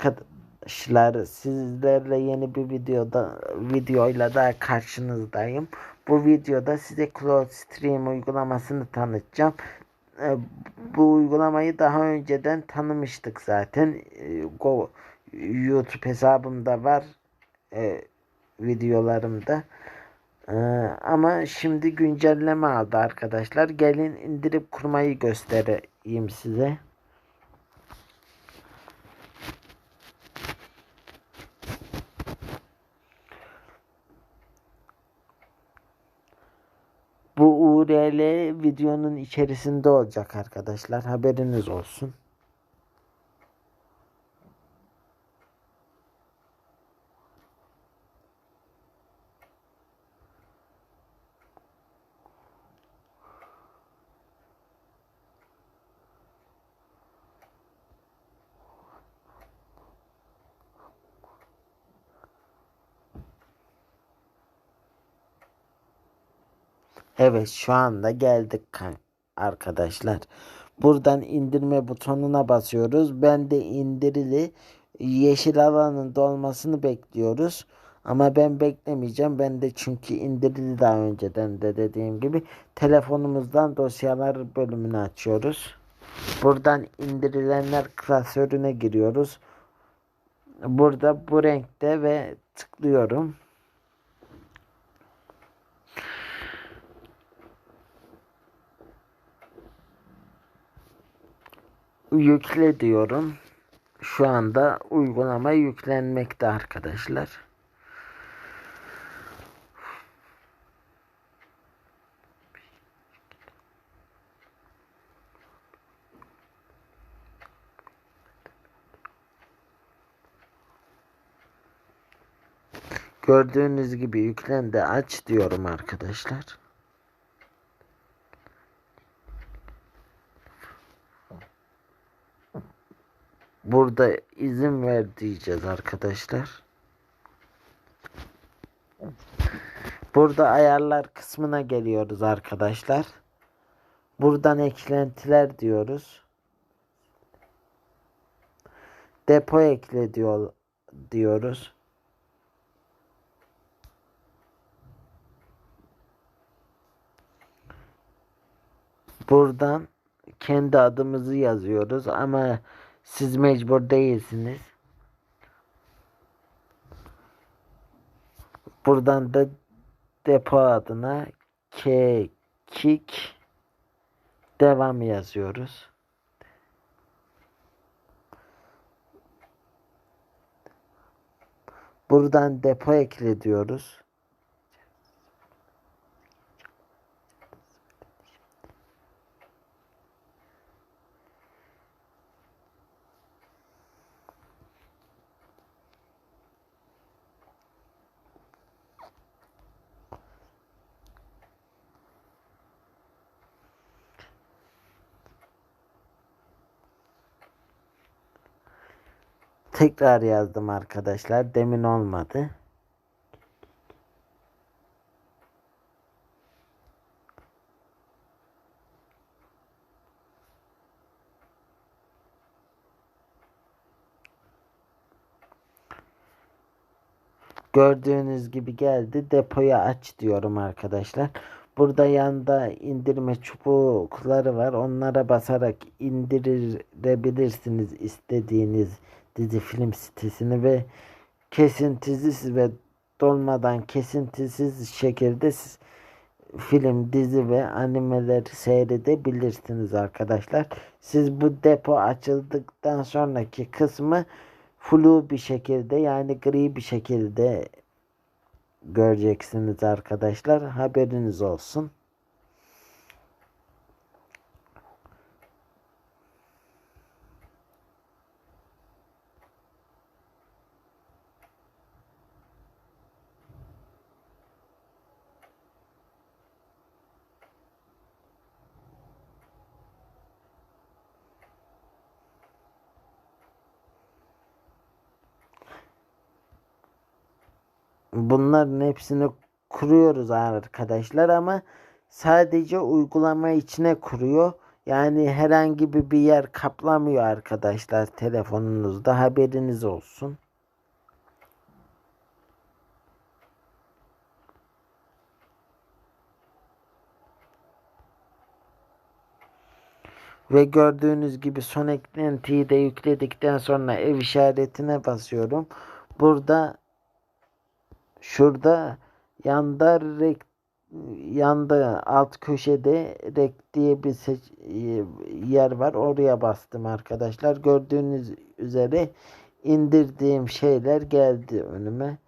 arkadaşlar, sizlerle yeni bir videoyla daha karşınızdayım. Bu videoda size CloudStream uygulamasını tanıtacağım. Bu uygulamayı daha önceden tanımıştık zaten. YouTube hesabımda var, videolarımda. Ama şimdi güncelleme aldı arkadaşlar. Gelin indirip kurmayı göstereyim size. Bu URL videonun içerisinde olacak arkadaşlar. Haberiniz olsun. Evet, şu anda geldik arkadaşlar. Buradan indirme butonuna basıyoruz. Ben de indirili, yeşil alanın dolmasını bekliyoruz. Ama ben beklemeyeceğim. Ben de çünkü indirili daha önceden de dediğim gibi telefonumuzdan dosyalar bölümünü açıyoruz. Buradan indirilenler klasörüne giriyoruz. Burada bu renkte ve tıklıyorum. Yükle diyorum. Şu anda uygulama yüklenmekte arkadaşlar. Gördüğünüz gibi yüklendi. Aç diyorum arkadaşlar. Burada izin ver diyeceğiz arkadaşlar. Burada ayarlar kısmına geliyoruz arkadaşlar. Buradan eklentiler diyoruz. Depo ekle diyoruz. Buradan kendi adımızı yazıyoruz ama siz mecbur değilsiniz. Buradan da depo adına kekik devam yazıyoruz. Buradan depo ekle diyoruz. Tekrar yazdım arkadaşlar. Demin olmadı. Gördüğünüz gibi geldi. Depoyu aç diyorum arkadaşlar. Burada yanda indirme çubukları var. Onlara basarak indirebilirsiniz istediğiniz dizi film sitesini ve kesintisiz ve dolmadan kesintisiz şekilde siz film, dizi ve animeleri seyredebilirsiniz arkadaşlar. Siz bu depo açıldıktan sonraki kısmı flu bir şekilde, yani gri bir şekilde göreceksiniz arkadaşlar. Haberiniz olsun. Bunların hepsini kuruyoruz arkadaşlar ama sadece uygulama içine kuruyor. Yani herhangi bir yer kaplamıyor arkadaşlar telefonunuzda, haberiniz olsun. Ve gördüğünüz gibi son eklentiyi de yükledikten sonra ev işaretine basıyorum. Burada şurada yanda yanda alt köşede rek diye bir yer var. Oraya bastım arkadaşlar. Gördüğünüz üzere indirdiğim şeyler geldi önüme.